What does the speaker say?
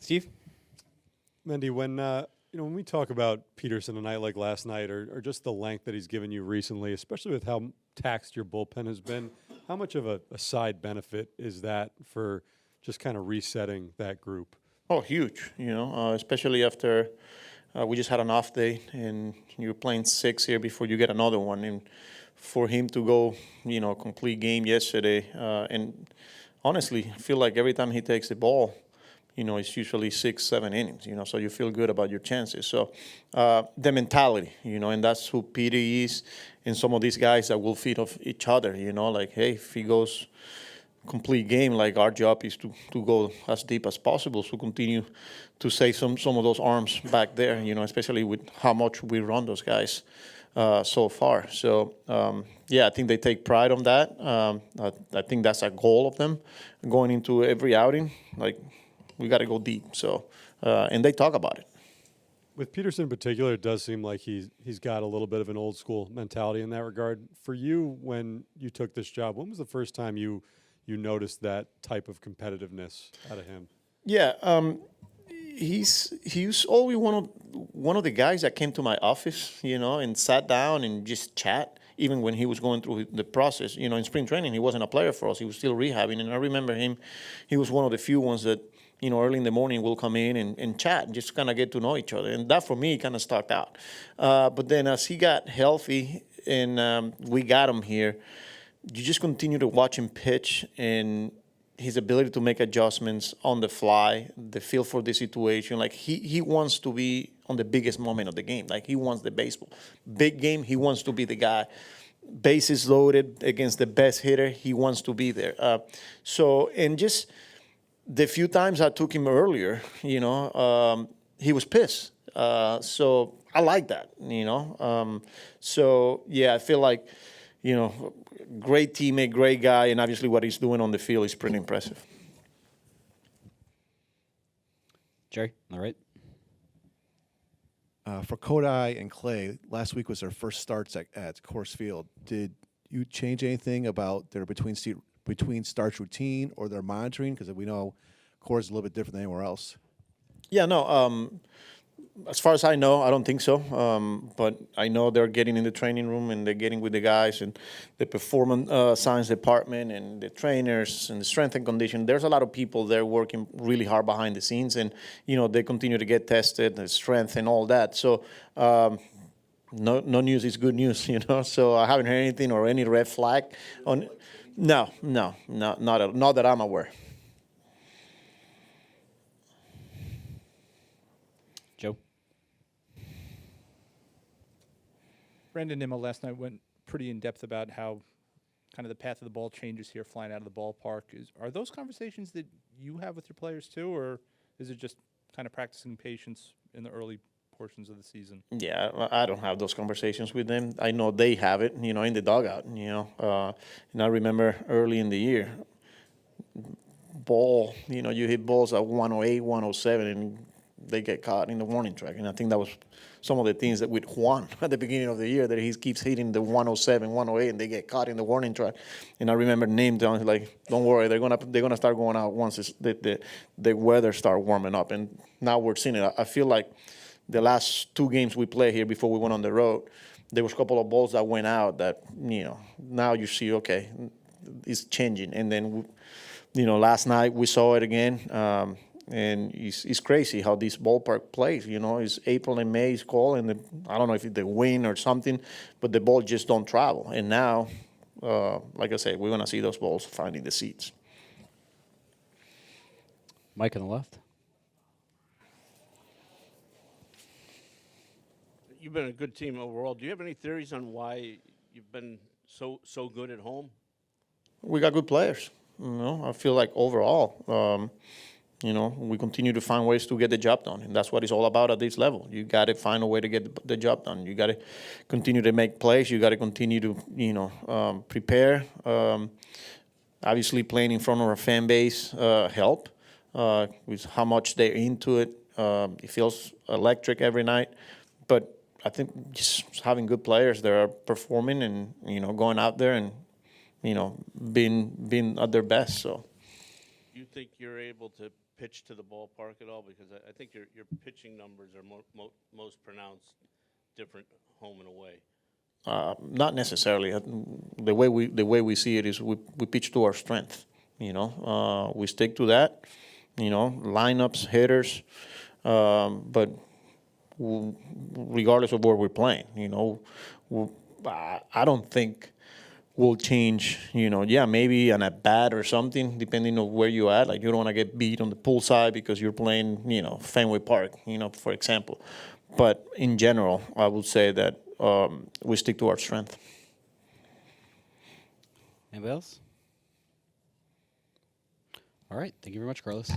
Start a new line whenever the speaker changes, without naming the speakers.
Steve?
Mendy, when we talk about Peterson a night like last night, or just the length that he's given you recently, especially with how taxed your bullpen has been, how much of a side benefit is that for just kind of resetting that group?
Oh, huge, especially after we just had an off day and you're playing 6 here before you get another one. And for him to go, complete game yesterday, and honestly, I feel like every time he takes the ball, it's usually 6, 7 innings, so you feel good about your chances. So the mentality, and that's who Petey is, and some of these guys that will feed off each other, like, hey, if he goes complete game, like our job is to go as deep as possible, to continue to save some of those arms back there, especially with how much we run those guys so far. So, I think they take pride on that. I think that's a goal of them going into every outing. Like, we got to go deep. So, and they talk about it.
With Peterson in particular, it does seem like he's got a little bit of an old school mentality in that regard. For you, when you took this job, when was the first time you noticed that type of competitiveness out of him?
Yeah, he's always one of the guys that came to my office, and sat down and just chat. Even when he was going through the process, in spring training, he wasn't a player for us. He was still rehabbing, and I remember him. He was one of the few ones that, early in the morning will come in and chat and just kind of get to know each other. And that, for me, kind of stuck out. But then as he got healthy and we got him here, you just continue to watch him pitch and his ability to make adjustments on the fly, the feel for the situation. Like, he wants to be on the biggest moment of the game. Like, he wants the baseball. Big game, he wants to be the guy. Bases loaded against the best hitter, he wants to be there. And just the few times I took him earlier, he was pissed. So I like that, I feel like, great teammate, great guy, and obviously what he's doing on the field is pretty impressive.
Jerry, all right.
For Kodai and Clay, last week was their first starts at Coors Field. Did you change anything about their between starts routine or their monitoring? Because we know Coors is a little bit different than anywhere else.
Yeah, no. As far as I know, I don't think so. But I know they're getting in the training room and they're getting with the guys and the performance science department and the trainers and the strength and condition. There's a lot of people there working really hard behind the scenes, and they continue to get tested, the strength and all that. So no news is good news, So I haven't heard anything or any red flag on. No, not that I'm aware.
Joe?
Brandon Nimmo last night went pretty in-depth about how kind of the path of the ball changes here flying out of the ballpark. Are those conversations that you have with your players too, or is it just kind of practicing patience in the early portions of the season?
Yeah, I don't have those conversations with them. I know they have it, in the dugout, and I remember early in the year, you hit balls at 108, 107, and they get caught in the warning track. And I think that was some of the things that with Juan at the beginning of the year, that he keeps hitting the 107, 108, and they get caught in the warning track. And I remember name down, like, don't worry, they're gonna start going out once the weather start warming up. And now we're seeing it. I feel like the last 2 games we played here before we went on the road, there was a couple of balls that went out that, now you see, okay, it's changing. And then, last night we saw it again. And it's crazy how this ballpark plays. It's April and May is cold, and I don't know if it's the wind or something, but the ball just don't travel. And now, like I said, we're going to see those balls finding the seats.
Mike on the left.
You've been a good team overall. Do you have any theories on why you've been so good at home?
We got good players. I feel like overall, we continue to find ways to get the job done, and that's what it's all about at this level. You got to find a way to get the job done. You got to continue to make plays. You got to continue to, prepare. Obviously, playing in front of our fan base help with how much they're into it. It feels electric every night, but I think just having good players that are performing and going out there and being at their best. So,
do you think you're able to pitch to the ballpark at all? Because I think your pitching numbers are most pronounced different home and away.
Not necessarily. The way we see it is we pitch to our strength. We stick to that. Lineups, hitters, but regardless of where we're playing, I don't think we'll change. Maybe an at bat or something, depending on where you at. Like you don't want to get beat on the pool side because you're playing, Fenway Park, for example. But in general, I would say that we stick to our strength.
Anybody else? All right. Thank you very much, Carlos.